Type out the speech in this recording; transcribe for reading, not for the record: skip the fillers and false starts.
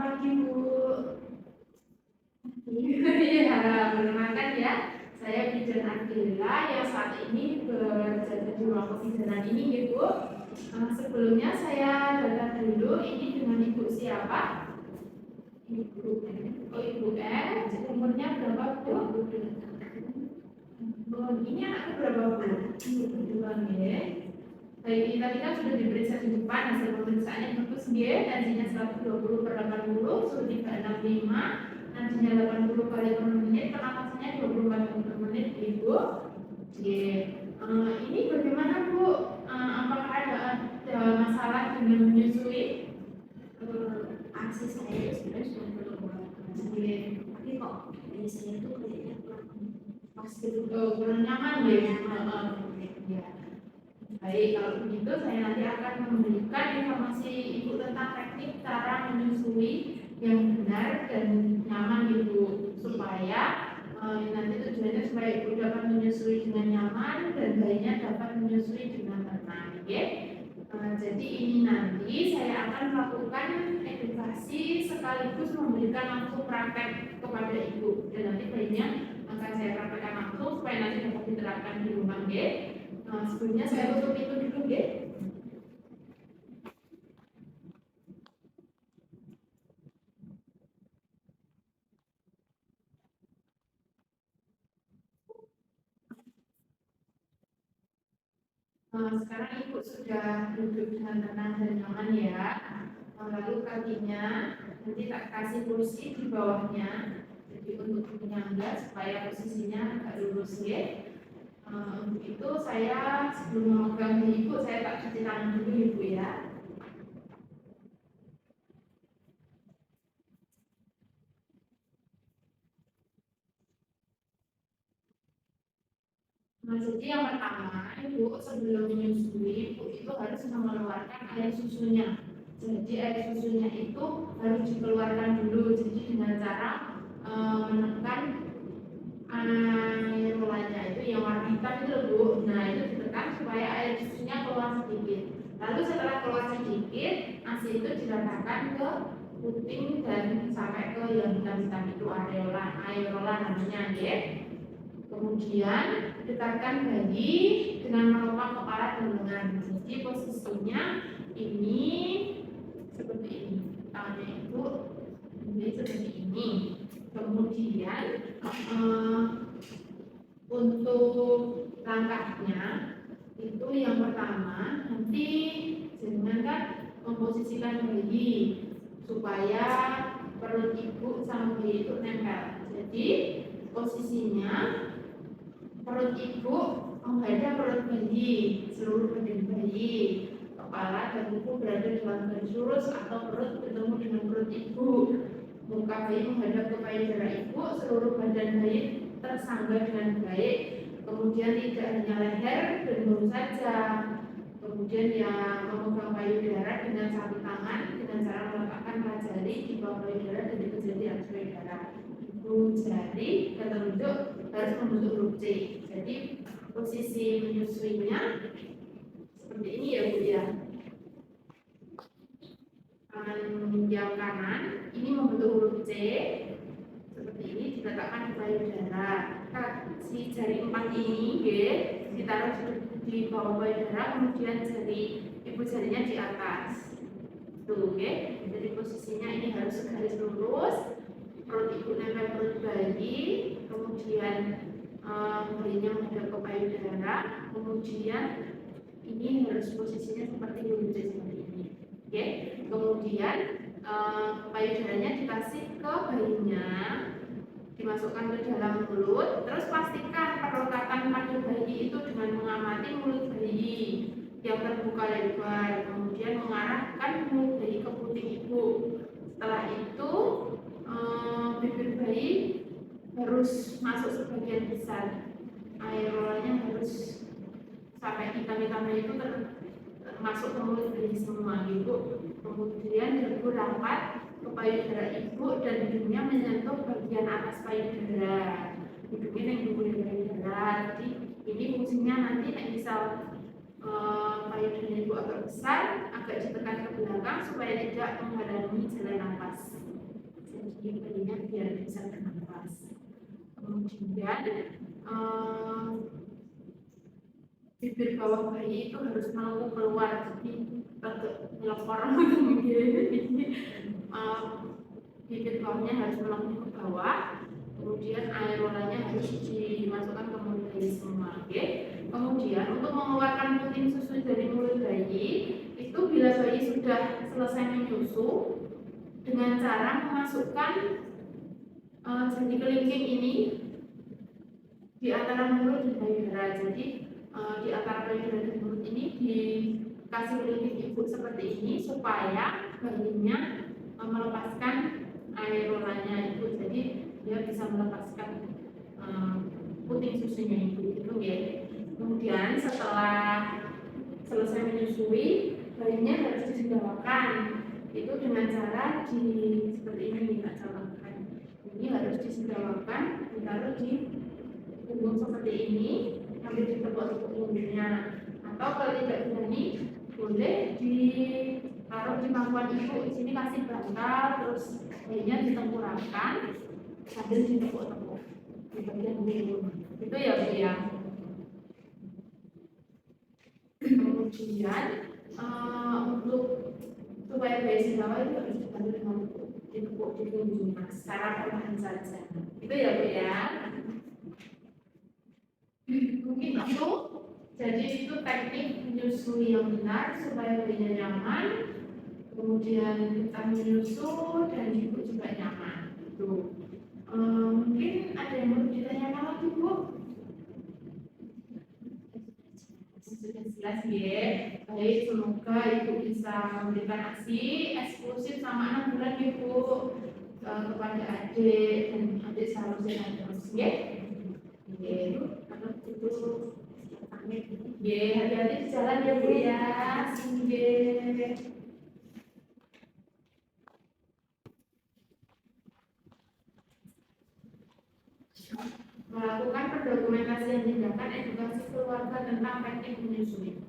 pagi Bu. Iya, perkenalkan ya. Saya Bidan Ardila yang saat ini berada di ruang kebidanan ini ya Bu. Sebelumnya saya data dulu ini dengan Ibu siapa? Ibu N. Umurnya berapa Bu? Ini anaknya berapa Bu? Dua ya. Baik, tadi kan sudah diperiksa di depan hasil pemeriksaannya bagus G, tensinya 120/80, suhu 365, nantinya 80 kali per menit, pernapasannya 24 per menit Ibu. G. Ini bagaimana Bu? Apakah ada masalah dengan menyusui? Aksi saya itu sebenarnya sudah keluar, tapi kok dari saya itu kayaknya kurang pas gitu, Kurang nyaman ya. Baik, kalau begitu saya nanti akan memberikan informasi Ibu tentang teknik cara menyusui yang benar dan nyaman Ibu, supaya nanti tujuannya supaya Ibu dapat menyusui dengan nyaman dan bayinya dapat menyusui dengan tenang, ya. Jadi ini nanti saya akan melakukan edukasi sekaligus memberikan langsung praktek kepada Ibu, dan nanti bayinya akan saya praktekkan langsung supaya nanti dapat diterapkan di rumah, ya. Sebelumnya saya tutup itu dulu ya. Sekarang Ibu sudah duduk dengan tenang dan nyaman ya. Lalu kakinya nanti tak kasih kursi di bawahnya. Jadi untuk menyangga supaya posisinya agak lurus ya. Untuk itu saya sebelum memegang Ibu saya tak cuci tangan dulu Ibu ya. Jadi yang pertama, Ibu sebelum menyusui, Ibu itu harus mengeluarkan air susunya. Jadi air susunya itu harus dikeluarkan dulu. Jadi dengan cara menekan air rolanya itu yang warna hitam itu Bu. Nah itu ditekan supaya air susunya keluar sedikit. Lalu setelah keluar sedikit, ASI itu diratakan ke puting dan sampai ke yang hitam-hitam itu areola namanya ya. Kemudian dekatkan bayi dengan melopang kepala dan lengan. Jadi posisinya ini seperti ini. Tangannya Ibu ini seperti ini. Kemudian untuk langkahnya itu yang pertama nanti jangan kan memposisikan bayi supaya perut Ibu sama bayi itu nempel. Jadi posisinya perut Ibu menghadap perut bayi, seluruh badan bayi, kepala dan buku berada dalam garis lurus atau perut bertemu dengan perut Ibu. Muka bayi menghadap ke payudara Ibu, seluruh badan bayi tersangga dengan baik. Kemudian tidak hanya leher dan bahu saja. Kemudian yang memegang payudara dengan satu tangan dengan cara meletakkan jari di bawah payudara dan di jari atas payudara. Jari dan telunjuk harus membentuk huruf C. Jadi posisi menyusuinya seperti ini ya Bu ya. Tangan yang kanan ini membentuk huruf C seperti ini, diletakkan di payudara. Si jari 4 ini ya, ditaruh di bawah payudara, kemudian ibu jarinya di atas. Tuh, oke. Jadi posisinya ini harus garis lurus. Perut Ibu nempel perut bayi, kemudian bayinya menghadap ke payudara, kemudian ini harus posisinya seperti ini. Oke. Kemudian payudaranya dikasih ke bayinya, dimasukkan ke dalam mulut, terus pastikan perlekatan pada bayi itu dengan mengamati mulut bayi yang terbuka lebar, kemudian mengarahkan mulut bayi ke puting Ibu. Setelah itu bibir bayi harus masuk sebagian besar, areolanya harus sampai hitam-hitamnya itu masuk ke mulut bayi semua Ibu. Kemudian Ibu rapat ke payudara Ibu dan hidungnya menyentuh bagian atas payudara. Hidungnya yang di payudara. Jadi ini fungsinya nanti misal payudara Ibu agak besar, agak ditekan ke belakang supaya tidak menghalangi jalan nafas. kaki bayinya biar bisa bernafas. Kemudian bibir bawah bayi itu harus melengkung keluar, jadi agak melempar mungkin. Jadi bibir bawahnya harus melengkung ke bawah. Kemudian aerolanya harus dimasukkan ke mulut bayi semua. Oke. Kemudian untuk mengeluarkan puting susu dari mulut bayi itu bila bayi sudah selesai menyusu dengan cara memasukkan jari kelingking ini di antara mulut dan payudara. Jadi di antara payudara dan mulut ini dikasih kelingking ibu seperti ini supaya bayinya melepaskan aerolanya itu. Jadi dia bisa melepaskan puting susunya itu ya. Kemudian setelah selesai menyusui, bayinya harus disedawakan. Itu dengan cara seperti ini nih Kak contohkan. Ini harus disedawakan, ditaruh di punggung seperti ini, sambil ditepuk-tepuk punggungnya. Atau kalau tidak berani, boleh ditaruh di pangkuan ibu. Di sini kasih bantal, terus bayinya ditengkurapkan sambil ditepuk-tepuk di bagian punggung. Itu ya Bu ya. Kemudian untuk supaya bayi sendawa itu harus dibantu dengan ditepuk di punggungnya secara perlahan saja. Itu ya Bu ya. Mungkin itu, jadi itu teknik menyusui yang benar supaya bayinya nyaman, kemudian kita menyusu dan ibu juga nyaman. Itu mungkin ada yang mau ditanyakan lagi Bu? Sudah jelas ya. Baik, semoga ibu bisa memberikan ASI eksklusif sama 6 bulan ibu kepada adik dan adik seharusnya terus ya. Hati-hati di jalan ya Bu ya. Melakukan pendokumentasian tindakan edukasi keluarga tentang teknik menyusui.